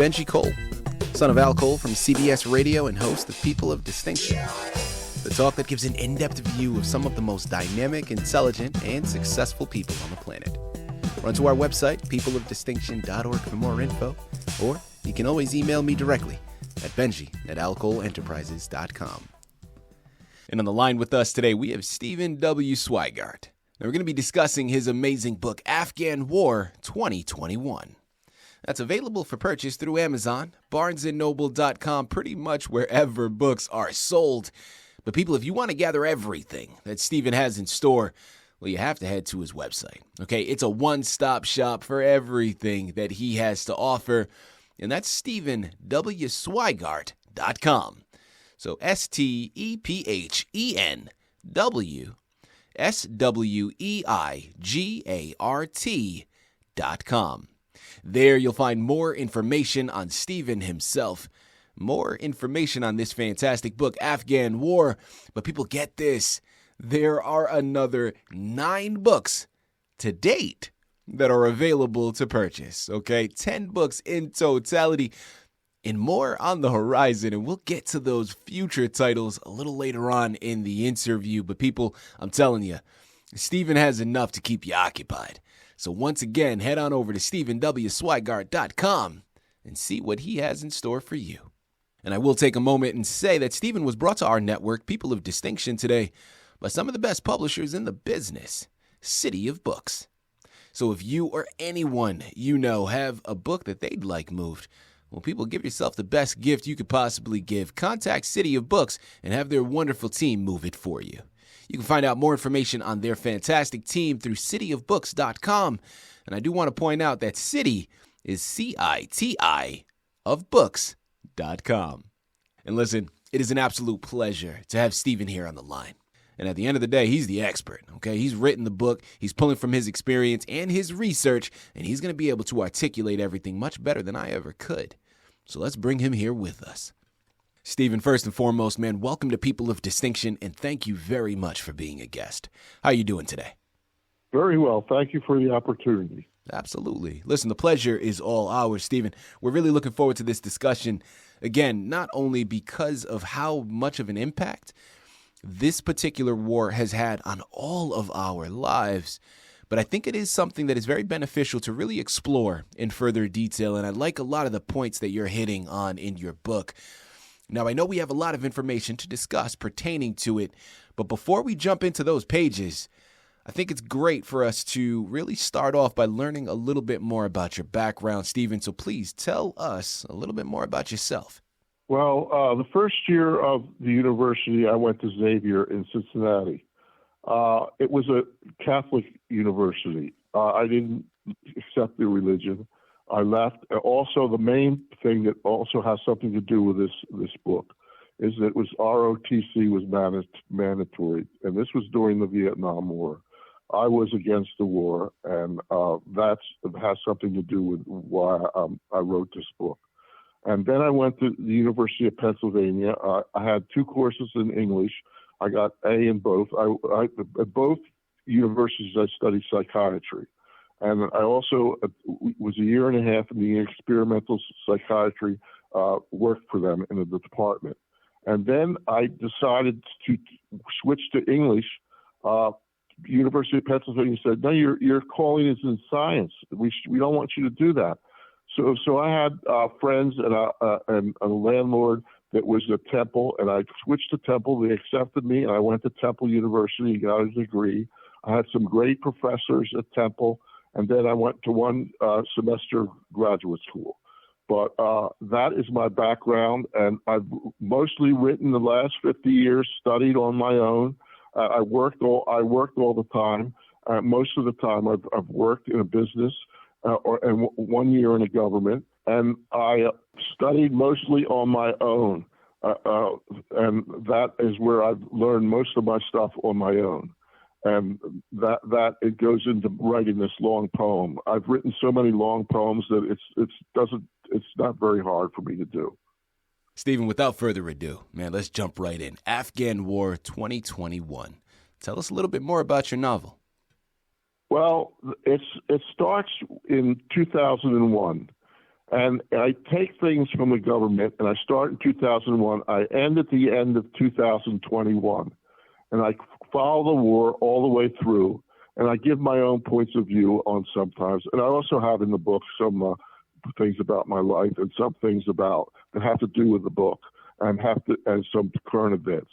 Benji Cole, son of Al Cole from CBS Radio and host of People of Distinction, the talk that gives an in-depth view of some of the most dynamic, intelligent, and successful people on the planet. Run to our website, peopleofdistinction.org for more info, or you can always email me directly at benji@alcoleenterprises.com. And on the line with us today, we have Stephen W. Sweigart. Now, we're going to be discussing his amazing book, Afghan War 2021. That's available for purchase through Amazon, barnesandnoble.com, pretty much wherever books are sold. But people, if you want to gather everything that Stephen has in store, well, you have to head to his website. Okay, it's a one-stop shop for everything that he has to offer, and that's StephenWSweigart.com. So StephenWSweigart.com. There you'll find more information on Stephen himself, more information on this fantastic book, Afghan War. But people, get this. There are another 9 books to date that are available to purchase, okay? 10 books in totality and more on the horizon. And we'll get to those future titles a little later on in the interview. But people, I'm telling you, Stephen has enough to keep you occupied. So once again, head on over to StephenWSweigart.com and see what he has in store for you. And I will take a moment and say that Stephen was brought to our network, People of Distinction, today by some of the best publishers in the business, CITI of Books. So if you or anyone you know have a book that they'd like moved, well, people, give yourself the best gift you could possibly give. Contact CITI of Books and have their wonderful team move it for you. You can find out more information on their fantastic team through citiofbooks.com. And I do want to point out that CITI is CITI of books.com. And listen, it is an absolute pleasure to have Stephen here on the line. And at the end of the day, he's the expert, okay? He's written the book, he's pulling from his experience and his research, and he's going to be able to articulate everything much better than I ever could. So let's bring him here with us. Stephen, first and foremost, man, welcome to People of Distinction, and thank you very much for being a guest. How are you doing today? Very well. Thank you for the opportunity. Absolutely. Listen, the pleasure is all ours, Stephen. We're really looking forward to this discussion, again, not only because of how much of an impact this particular war has had on all of our lives, but I think it is something that is very beneficial to really explore in further detail, and I like a lot of the points that you're hitting on in your book. Now, I know we have a lot of information to discuss pertaining to it, but before we jump into those pages, I think it's great for us to really start off by learning a little bit more about your background, Stephen. So please tell us a little bit more about yourself. Well, the first year of the university, I went to Xavier in Cincinnati. It was a Catholic university. I didn't accept the religion. I left. Also, the main thing that also has something to do with this book is that it was ROTC was mandatory, and this was during the Vietnam War. I was against the war, and that has something to do with why I wrote this book. And then I went to the University of Pennsylvania. I had 2 courses in English. I got A in both. At both universities, I studied psychiatry. And I also was a year and a half in the experimental psychiatry, worked for them in the department. And then I decided to switch to English. University of Pennsylvania said, no, your calling is in science. We don't want you to do that. So I had friends and a landlord that was at Temple, and I switched to Temple. They accepted me, and I went to Temple University, got a degree. I had some great professors at Temple. And then I went to 1 semester graduate school. But that is my background, and I've mostly written the last 50 years, studied on my own. I worked all the time. Most of the time, I've worked in a business and 1 year in a government, and I studied mostly on my own. And that is where I've learned most of my stuff on my own. And that it goes into writing this long poem. I've written so many long poems that it's not very hard for me to do. Stephen, without further ado, man, let's jump right in. Afghan War 2021. Tell us a little bit more about your novel. Well, it starts in 2001, And I take things from the government, and I start in 2001. I end at the end of 2021. And I follow the war all the way through. And I give my own points of view on sometimes. And I also have in the book some things about my life and some things about that have to do with the book and some current events.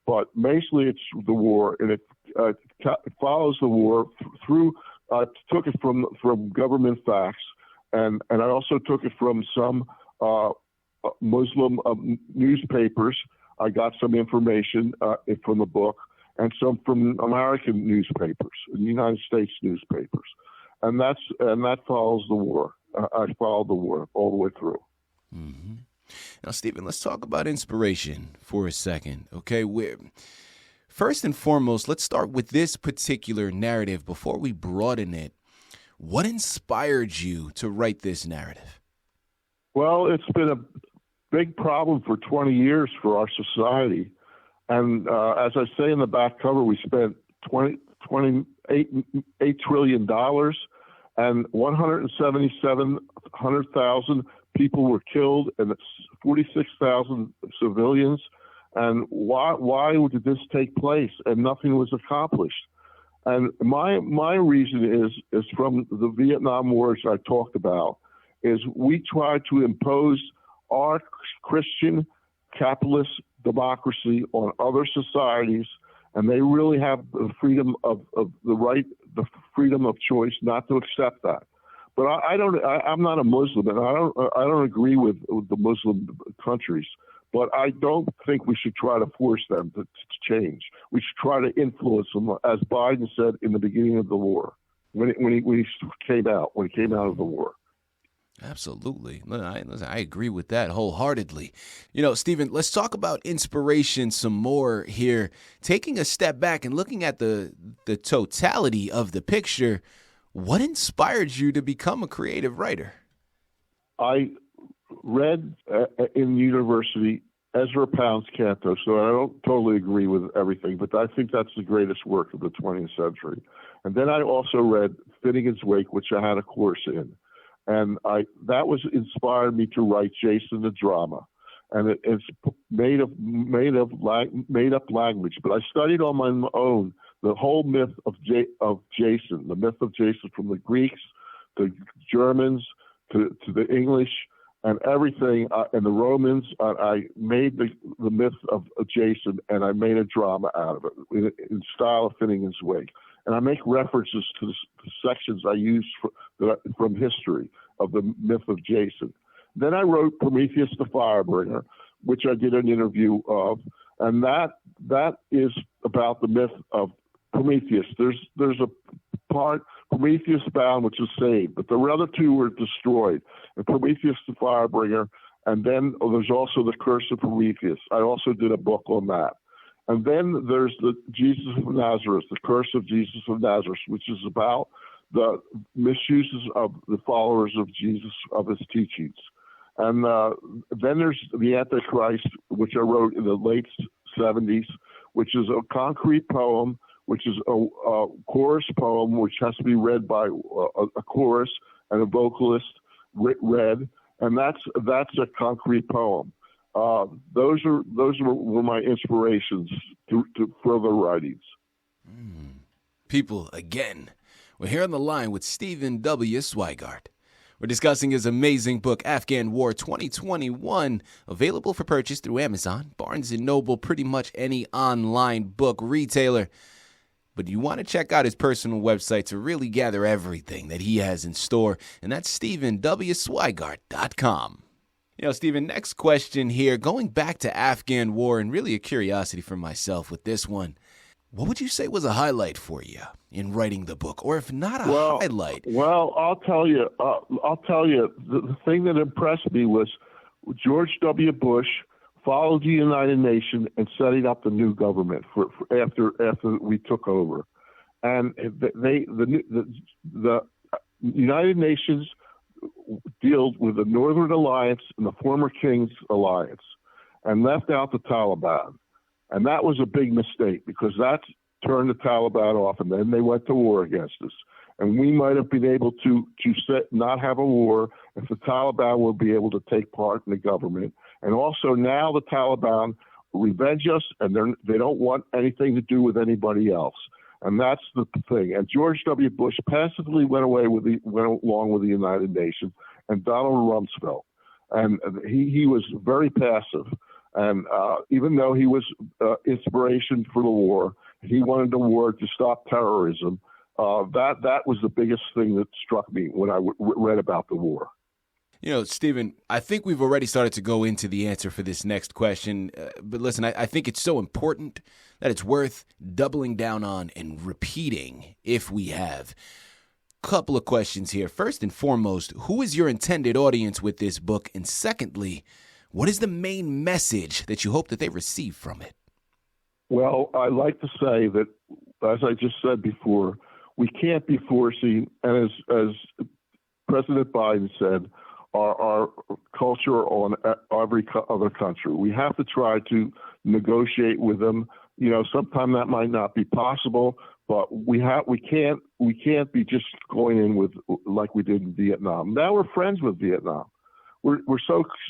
But basically, it's the war, and it follows the war through. I took it from government facts, and I also took it from some Muslim newspapers. I got some information from the book, and some from American newspapers, United States newspapers, and that follows the war. I followed the war all the way through. Mm-hmm. Now, Stephen, let's talk about inspiration for a second, okay? First and foremost, let's start with this particular narrative before we broaden it. What inspired you to write this narrative? Well, it's been a big problem for 20 years for our society. And as I say in the back cover, we spent $8 trillion, and 177,000 people were killed, and 46,000 civilians. And why did this take place? And nothing was accomplished. And my reason is from the Vietnam Wars I talked about, is we tried to impose our Christian capitalist democracy on other societies, and they really have the freedom of the freedom of choice not to accept that. But I'm not a Muslim, and I don't agree with the Muslim countries. But I don't think we should try to force them to change. We should try to influence them, as Biden said in the beginning of the war, when he came out of the war. Absolutely. I agree with that wholeheartedly. You know, Stephen, let's talk about inspiration some more here. Taking a step back and looking at the totality of the picture, what inspired you to become a creative writer? I read in university Ezra Pound's Canto, so I don't totally agree with everything, but I think that's the greatest work of the 20th century. And then I also read Finnegan's Wake, which I had a course in. And that was inspired me to write Jason the drama, and it's made up language. But I studied on my own the whole myth of Jason, the myth of Jason, from the Greeks, the Germans, to the English, and everything, and the Romans. I made the myth of Jason, and I made a drama out of it in style of Finnegan's Wake. And I make references to the sections I use from history of the myth of Jason. Then I wrote Prometheus the Firebringer, which I did an interview of, and that is about the myth of Prometheus. There's a part, Prometheus Bound, which is saved, but the other two were destroyed. And Prometheus the Firebringer, and then there's also the Curse of Prometheus. I also did a book on that. And then there's the Jesus of Nazareth, the Curse of Jesus of Nazareth, which is about the misuses of the followers of Jesus, of his teachings. And then there's the Antichrist, which I wrote in the late 70s, which is a concrete poem, which is a chorus poem, which has to be read by a chorus and a vocalist read, and that's a concrete poem. Those were my inspirations to further writings. People, again, we're here on the line with Stephen W. Sweigart. We're discussing his amazing book, Afghan War 2021, available for purchase through Amazon, Barnes & Noble, pretty much any online book retailer. But you want to check out his personal website to really gather everything that he has in store, and that's StephenWSweigart.com. You know, Stephen, next question here, going back to Afghan War, and really a curiosity for myself with this one. What would you say was a highlight for you in writing the book, or if not a highlight? Well, I'll tell you. The thing that impressed me was George W. Bush followed the United Nations and setting up the new government for after we took over, and the United Nations dealt with the Northern Alliance and the former King's Alliance, and left out the Taliban. And that was a big mistake, because that turned the Taliban off, and then they went to war against us. And we might have been able to not have a war if the Taliban would be able to take part in the government. And also now the Taliban revenge us, and they don't want anything to do with anybody else. And that's the thing. And George W. Bush passively went along with the United Nations, and Donald Rumsfeld. And he was very passive. And even though he was inspiration for the war, he wanted the war to stop terrorism. That was the biggest thing that struck me when I read about the war. You know, Stephen, I think we've already started to go into the answer for this next question. But listen, I think it's so important that it's worth doubling down on and repeating if we have. Couple of questions here. First and foremost, who is your intended audience with this book? And secondly, what is the main message that you hope that they receive from it? Well, I like to say that, as I just said before, we can't be forcing, and as President Biden said, our culture on every other country. We have to try to negotiate with them. You know, sometimes that might not be possible, but we can't be just going in with like we did in Vietnam. Now we're friends with Vietnam. We're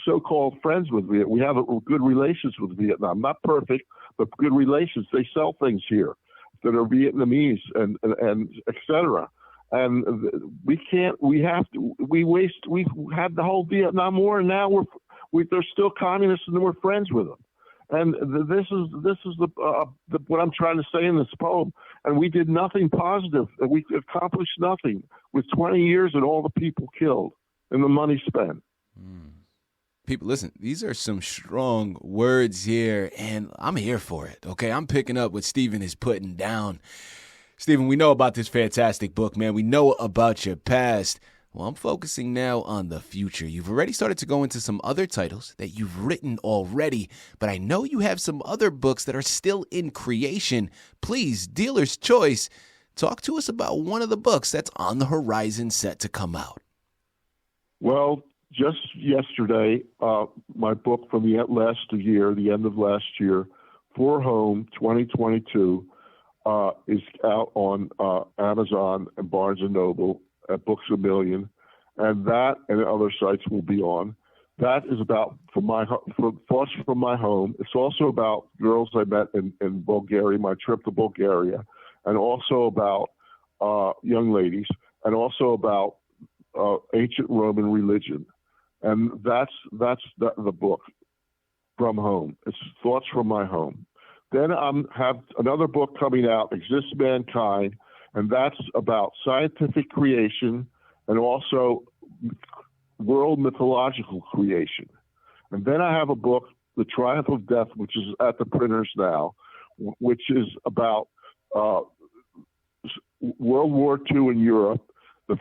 so-called friends with Vietnam. We have good relations with Vietnam. Not perfect, but good relations. They sell things here that are Vietnamese and et cetera. And we've had the whole Vietnam War, and now they're still communists, and we're friends with them. And this is what I'm trying to say in this poem. And we did nothing positive. We accomplished nothing with 20 years and all the people killed and the money spent. People, listen, these are some strong words here, and I'm here for it, okay? I'm picking up what Stephen is putting down. Stephen, we know about this fantastic book, man. We know about your past. Well, I'm focusing now on the future. You've already started to go into some other titles that you've written already, but I know you have some other books that are still in creation. Please, dealer's choice, talk to us about one of the books that's on the horizon set to come out. Well, just yesterday, my book from the end of last year, For Home 2022, is out on Amazon and Barnes & Noble at Books A Million, and that and other sites will be on. That is about thoughts from my home. It's also about girls I met in Bulgaria, my trip to Bulgaria, and also about young ladies, and also about ancient Roman religion. And that's the book, From Home. It's Thoughts from My Home. Then I have another book coming out, Exists Mankind, and that's about scientific creation and also world mythological creation. And then I have a book, The Triumph of Death, which is at the printers now, which is about World War II in Europe, the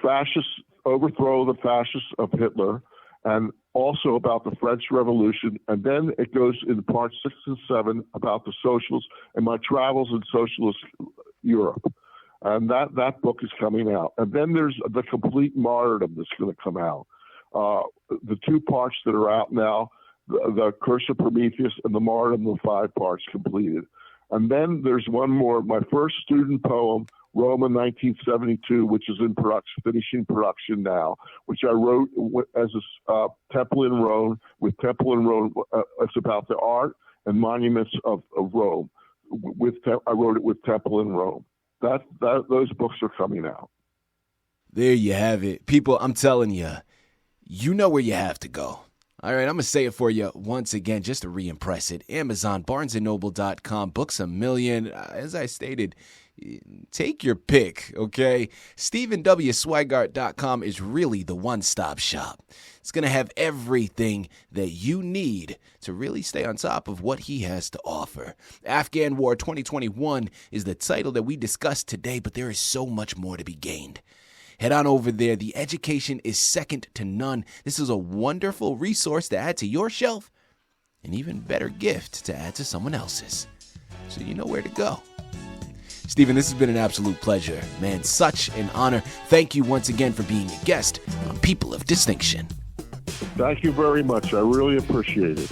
overthrow of the fascists of Hitler, and also about the French Revolution. And then it goes in parts 6 and 7 about the socialists and my travels in socialist Europe. And that book is coming out. And then there's the complete martyrdom that's going to come out. The 2 parts that are out now, the Curse of Prometheus and the martyrdom, the 5 parts completed. And then there's one more, my first student poem, Rome in 1972, which is in finishing production now, which I wrote as a Temple in Rome, with Temple in Rome. It's about the art and monuments of Rome. I wrote it with Temple in Rome. Those books are coming out. There you have it. People, I'm telling you, you know where you have to go. All right, I'm going to say it for you once again, just to re-impress it. Amazon, BarnesandNoble.com, Books A Million. As I stated, take your pick, okay? StephenWSweigart.com is really the one-stop shop. It's going to have everything that you need to really stay on top of what he has to offer. Afghan War 2021 is the title that we discussed today, but there is so much more to be gained. Head on over there. The education is second to none. This is a wonderful resource to add to your shelf, an even better gift to add to someone else's. So you know where to go. Stephen, this has been an absolute pleasure, man. Such an honor. Thank you once again for being a guest on People of Distinction. Thank you very much. I really appreciate it.